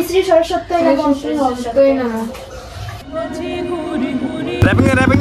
শ্রী সরস্বতী নমঃ। র‍্যাপিং র‍্যাপিং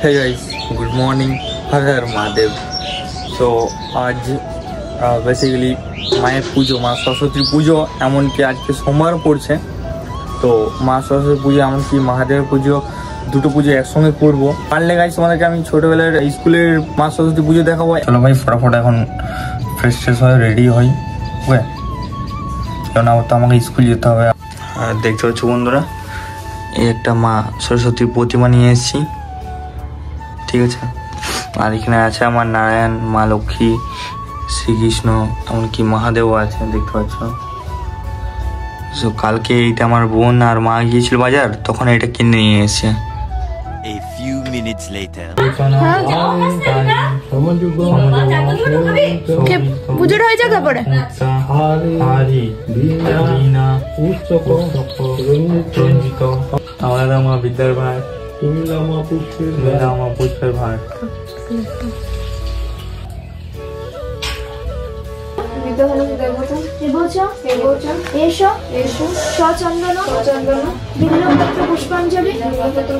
हे गाइस, गुड मॉर्निंग, हर हर महादेव। सो आज बेसिकली माয়ের পুজো, মা সরস্বতীর পুজো, এমনকি আজকে সোমবার পড়ছে। তো মা সরস্বতী পুজো এমনকি মহাদেবের পুজো, দুটো পুজো একসঙ্গে করবো। পারলে গাইস তোমাদেরকে আমি ছোটোবেলার স্কুলের মা সরস্বতী পুজো দেখাবো। চলো ভাই ফটাফট এখন ফ্রেশ ট্রেশ হয়ে রেডি হই, ওকে? কারণ আবার তো আমাকে স্কুল যেতে হবে। আর দেখতে পাচ্ছ বন্ধুরা, এই একটা মা সরস্বতীর প্রতিমা নিয়ে এসেছি, ঠিক আছে? আর এখানে আছে আমার নারায়ণ, মা লক্ষ্মী, শ্রীকৃষ্ণ, এমনকি মহাদেবও আছে, দেখতে পাচ্ছ। সো কালকে এইটা আমার বোন আর মা গিয়েছিল বাজার, তখন এটা কিনে নিয়ে এসেছে। A few minutes later. পুজোটা হয়ে যাক তারপরে। আমার মা বিদ্যার ভাই, তুমি মা পুষ্পের ভাই।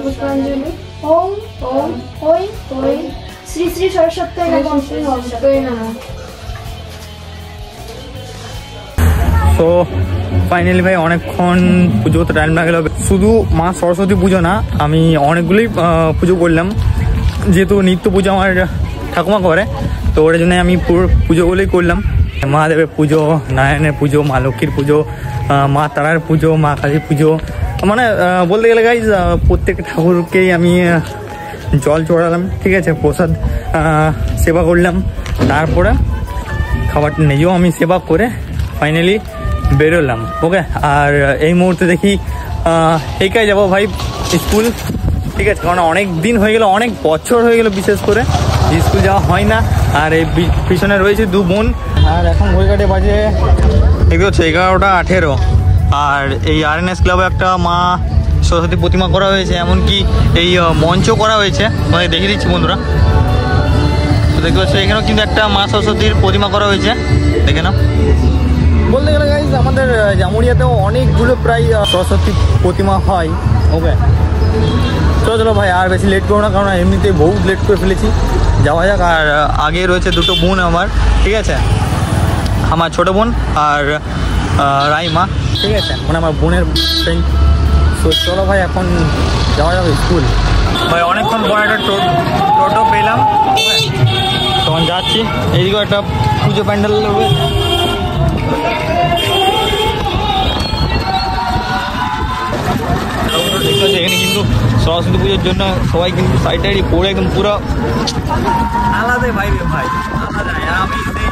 পুষ্পাঞ্জলি ওম ওম ওই ওই শ্রী শ্রী সরস্বতী নমঃ। তো ফাইনালি ভাই অনেকক্ষণ পুজোতে টাইম লাগলো। শুধু মা সরস্বতী পুজো না, আমি অনেকগুলোই পুজো করলাম, যেহেতু নিত্য পুজো আমার ঠাকুমা করে, তো ওর জন্য আমি পুরো পুজোগুলোই করলাম। মহাদেবের পুজো, নারায়ণের পুজো, মা লক্ষ্মীর পুজো, মা তারার পুজো, মা কালীর পুজো, মানে বলতে গেলে গাইজ প্রত্যেক ঠাকুরকেই আমি জল চড়ালাম, ঠিক আছে? প্রসাদ সেবা করলাম, তারপরে খাবারটা নিজেও আমি সেবা করে ফাইনালি বেরোলাম, ওকে? আর এই মুহূর্তে দেখি একাই যাবো ভাই স্কুল, ঠিক আছে? কারণ অনেক দিন হয়ে গেল, অনেক বছর হয়ে গেল বিশেষ করে স্কুল যাওয়া হয় না। আর এই পিছনে রয়েছে দু বোন। আর এখন ঘড়িকাটে বাজে দেখতে হচ্ছে 11:18। আর এই RNS ক্লাবে একটা মা সরস্বতী প্রতিমা করা হয়েছে, এমনকি এই মঞ্চ করা হয়েছে, মানে দেখিয়ে দিচ্ছি বন্ধুরা। তো দেখতে পাচ্ছ এখানেও কিন্তু একটা মা সরস্বতীর প্রতিমা করা হয়েছে, দেখে নাও। বলতে গেলে গাইজ আমাদের জামুরিয়াতেও অনেকগুলো প্রায় সরস্বতী প্রতিমা হয়, ওকে? চলো ভাই আর বেশি লেট করো না, কারণ এমনিতে বহুত লেট করে ফেলেছি, যাওয়া যাক। আর আগে রয়েছে দুটো বোন আমার, ঠিক আছে? আমার ছোটো বোন আর রাইমা, ঠিক আছে? মানে আমার বোনের ফ্রেন্ড। তো চলো ভাই এখন যাওয়া যাবে স্কুল। ভাই অনেকক্ষণ পর একটা টোটো পেলাম, তখন যাচ্ছি। এইদিকেও একটা পুজো প্যান্ডেল রয়েছে, এখানে কিন্তু সরস্বতী পুজোর জন্য সবাই কিন্তু সাইড টাইড পরে একদম পুরো আলাদা ভাই ভাই আলাদা। আমি সেই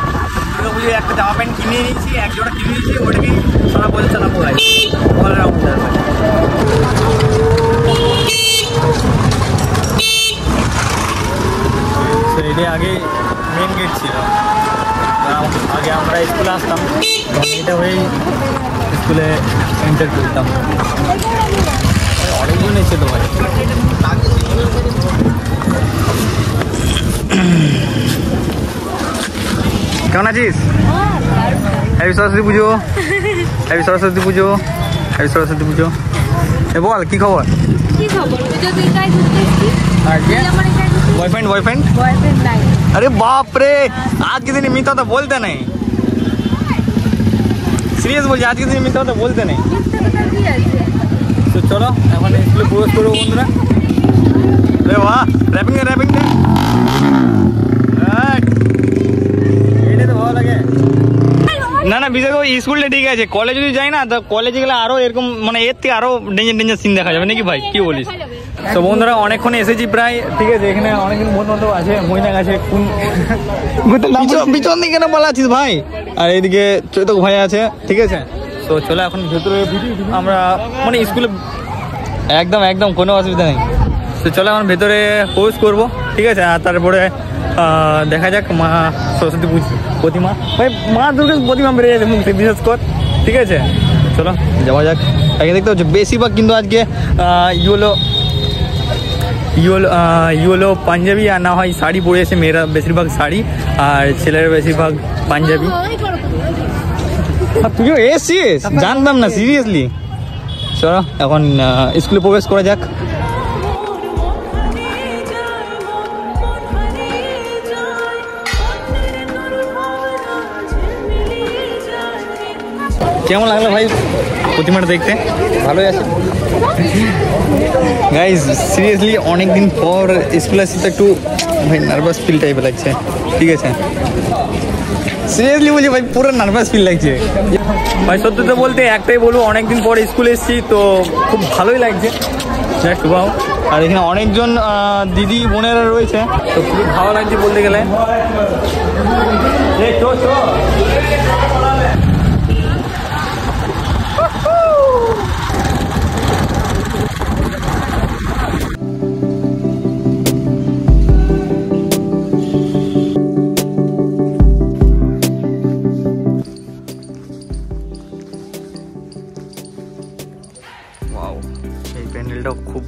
দুর্গা পুজোর একটা জামা প্যান্ট কিনে নিয়েছি, এক জোড়া কিনে নিয়েছি, ওটাকে সারা বছর চালাবো ভাই, অলরাউন্ডার। এটাই আগে মেন গেট ছিল, আগে আমরা স্কুলে আসতাম, এটা হয়েই স্কুলে এন্টার করতাম। অনেকজন এসে তো ভাই। কেমন আছিস? হ্যাপি সরস্বতী পুজো, হ্যাপি সরস্বতী পুজো, হ্যাপি সরস্বতী পুজো। এ বল কি খবর? বয়ফ্রেন্ড বয়ফ্রেন্ড নাই। আরে বাপ রে, আজকে দিনে মিথ্যা কথা বলতে নেই, সিরিয়াস বলছি, আজকে দিনে মিথ্যা কথা বলতে নেই। তো চলো এখন স্কুলে প্রবেশ করবো বন্ধুরা। রে বাহ, র্যাপিং র্যাপিং এটা তো ভালো লাগে। না না বিশেষ করে স্কুলটা ঠিক আছে, কলেজে যদি যাই না, তো কলেজে গেলে আরো এরকম মানে এর থেকে আরো ডেঞ্জার ডেঞ্জার সিন দেখা যাবে নাকি ভাই, কি বলিস? তো বন্ধুরা অনেকক্ষণ এসেছি প্রায়, ঠিক আছে? এখানে অনেকদিন বন্ধু বান্ধব আছে, মহিনা আছে, পিছন দিকে কেন বলা আছিস ভাই? আর এইদিকে চৈতক ভাই আছে, ঠিক আছে? তো চলো এখন ভেতরে আমরা মানে স্কুলে একদম একদম কোনো অসুবিধা নেই। তো চলো এখন ভেতরে প্রবেশ করবো। ঠিক আছে। আর তারপরে দেখা যাক মা সরস্বতী প্রতিমা, ভাই মা দুর্গার প্রতিমা বেড়ে যাচ্ছে মুখ থেকে, বিশেষ কর। ঠিক আছে, চলো যাওয়া যাক। আগে দেখতে হচ্ছে বেশিরভাগ কিন্তু আজকে ইয়েলো পাঞ্জাবি আর না হয় শাড়ি পরে এসে, মেয়েরা বেশিরভাগ শাড়ি আর ছেলেরা বেশিরভাগ পাঞ্জাবি। তুইও এসছিস? জানতাম না, সিরিয়াসলি। চলো এখন স্কুলে প্রবেশ করা যাক। কেমন লাগলো ভাই প্রতিমাটা দেখতে? ভালোই আছে গাইজ, সিরিয়াসলি অনেকদিন পর স্কুলে আসছি তো একটু ভাই নার্ভাস ফিল টাইপের লাগছে। ঠিক আছে, সিরিয়াসলি বলছি ভাই, পুরো নার্ভাস ফিল লাগছে ভাই। সত্যি তো বলতে একটাই বলবো, অনেকদিন পর স্কুলে এসেছি তো খুব ভালোই লাগছে। আর এখানে অনেকজন দিদি বোনেরা রয়েছে, তো খুবই ভালো লাগছে বলতে গেলে। এই প্যান্ডেলটাও খুব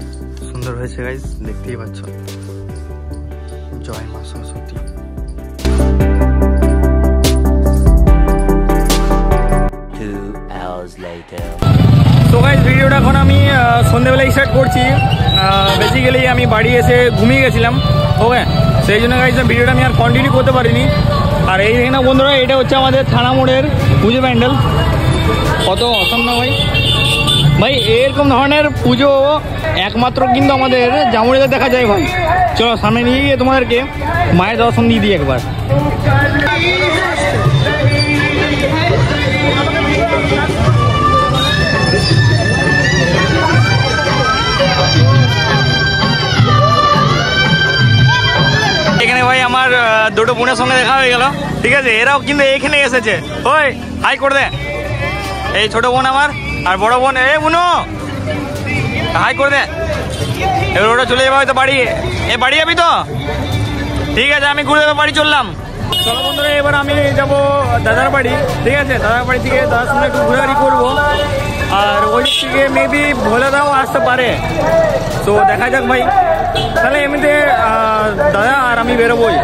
সুন্দর হয়েছে গাইজ, দেখতেই পাচ্ছ। জয় মা সরস্বতী। তো গাইজ ভিডিওটা এখন আমি সন্ধ্যেবেলায় স্টার্ট করছি। বেসিক্যালি আমি বাড়ি এসে ঘুমিয়ে গেছিলাম, ওকে, সেই জন্য গাইজ ভিডিওটা আমি আর কন্টিনিউ করতে পারিনি। আর এই না বন্ধুরা, এটা হচ্ছে আমাদের থানা মোড়ের পুজো প্যান্ডেল। কত অসম না ভাই, ভাই এরকম ধরনের পুজো একমাত্র কিন্তু আমাদের জামুড়িতে দেখা যায় ভাই। চলো সামনে নিয়ে গিয়ে তোমাদেরকে মায়ের দর্শন দিয়ে দিই একবার। এখানে ভাই আমার দুটো বোনের সঙ্গে দেখা হয়ে গেল। ঠিক আছে, এরাও কিন্তু এখানে এসেছে। ওই হাই করে দে, এই ছোট বোন আমার আর বড় বোন। এ বুনো হাই করে দে। এবার ওটা চলে যাবে হয়তো বাড়ি। বাড়ি যাবি তো? ঠিক আছে, আমি ঘুরে বাড়ি চললাম। চলো বন্ধুরা, এবার আমি যাবো দাদার বাড়ি। ঠিক আছে, দাদার বাড়ি থেকে দাদার সঙ্গে একটু ঘোরাঘুরি করবো। আর ওই থেকে মেবি ভোলাদাও আসতে পারে, তো দেখা যাক ভাই। তাহলে এমনিতে দাদা আর আমি বেরোবোই।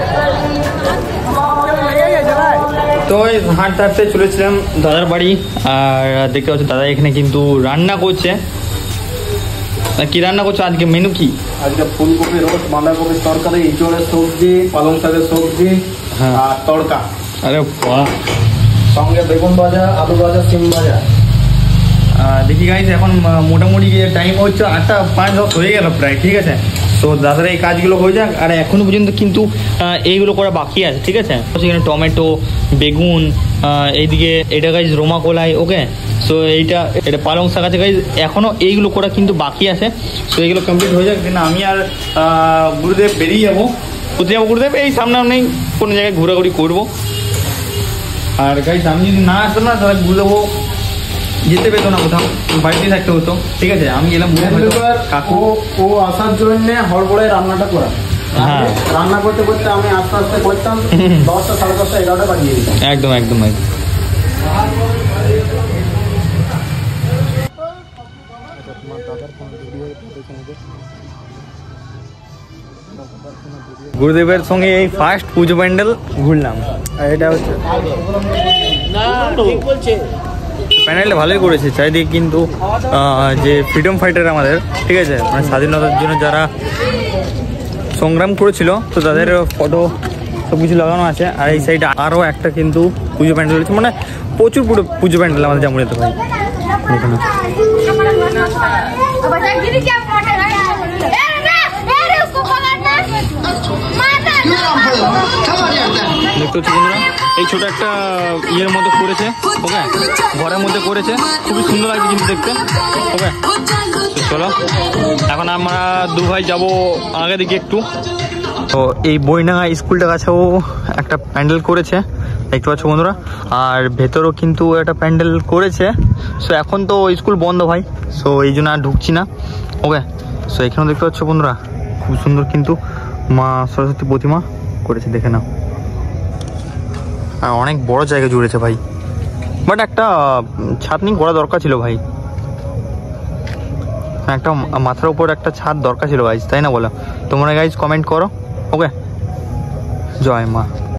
তো হাঁটতে হাঁটতে চলেছিলাম দাদার বাড়ি। আর দেখতে পাচ্ছি দাদা এখানে কিন্তু রান্না করছে। কি রান্না করছো আজকে? মেনু কি? আজকে ফুলকপি রোস্ট, বাঁধাকপির তরকারি, ইঁচড়ের সবজি, পালং শাকের সবজি আর তড়কা। আরে বাহ! সঙ্গে বেগুন ভাজা, আলু ভাজা, সিম ভাজা। দেখি গাইজ, এখন মোটামুটি টাইম হচ্ছে 8:05 হয়ে গেল প্রায়। ঠিক আছে, তো দাদার এই কাজগুলো হয়ে যাক। আর এখনো পর্যন্ত কিন্তু এইগুলো করা বাকি আছে। ঠিক আছে, সেখানে টমেটো, বেগুন, এইদিকে এটা গাইজ রোমা কলাই, ওকে। সো এটা পালং শাক আছে গাইজ, এখনো এইগুলো করা কিন্তু বাকি আছে। সো এইগুলো কমপ্লিট হয়ে যাক, কিন্তু আমি আর গুরুদেব বেরিয়ে যাবো। কোথায় যাবো গুরুদেব? এই সামনে কোনো জায়গায় ঘোরাঘুরি করবো। আর গাইজ আমি যদি না আসতাম না তাহলে গুরুদেবও যেতে পেতো না, কোথাও বাড়িতেই থাকতে হতো। ঠিক আছে, আমি গেলাম কাকু ও আসার জন্য হড়বড়ে রান্নাটা করা। হ্যাঁ, রান্না করতে করতে আমি আস্তে আস্তে করতাম, 10টা, 10:30, 11টা বাজিয়ে দিতাম। একদম একদম একদম। গুরুদেবের সঙ্গে এই ফার্স্ট পুজো প্যান্ডেল ঘুরলাম। আর এটা হচ্ছে প্যান্ডেলটা ভালোই করেছে চারিদিকে, কিন্তু যে ফ্রিডম ফাইটার আমাদের, ঠিক আছে, মানে স্বাধীনতার জন্য যারা সংগ্রাম করেছিল, তো তাদের ফটো সব কিছু লাগানো আছে। আর এই সাইডে আরও একটা কিন্তু পুজো প্যান্ডেল রয়েছে, মানে প্রচুর পুজো প্যান্ডেল আমাদের জামুড়িতে ভাই। এখানে দেখতে হচ্ছে বন্ধুরা, এই ছোট একটা ইয়ের মধ্যে করেছে, ওকে, ঘরের মধ্যে করেছে, খুবই সুন্দর লাগছে কিন্তু দেখতে, ওকে। চলো এখন আমরা দু ভাই যাবো আগে দিকে একটু। তো এই বইনাঙ্গা স্কুলটার কাছেও একটা প্যান্ডেল করেছে, দেখতে পাচ্ছ বন্ধুরা। আর ভেতরও কিন্তু একটা প্যান্ডেল করেছে। সো এখন তো স্কুল বন্ধ ভাই, সো এই জন্য আর ঢুকছি না, ওকে। সো এখানেও দেখতে পাচ্ছ বন্ধুরা, খুব সুন্দর কিন্তু মা সরস্বতী প্রতিমা করেছে, দেখে নাও। আর অনেক বড় জায়গা জুড়েছে ভাই, বাট একটা ছাদনি করা দরকার ছিল ভাই, একটা মাথার উপর একটা ছাদ দরকার ছিল গাইজ, তাই না বলো? তোমরা গাইজ কমেন্ট করো। ওকে, জয় মা।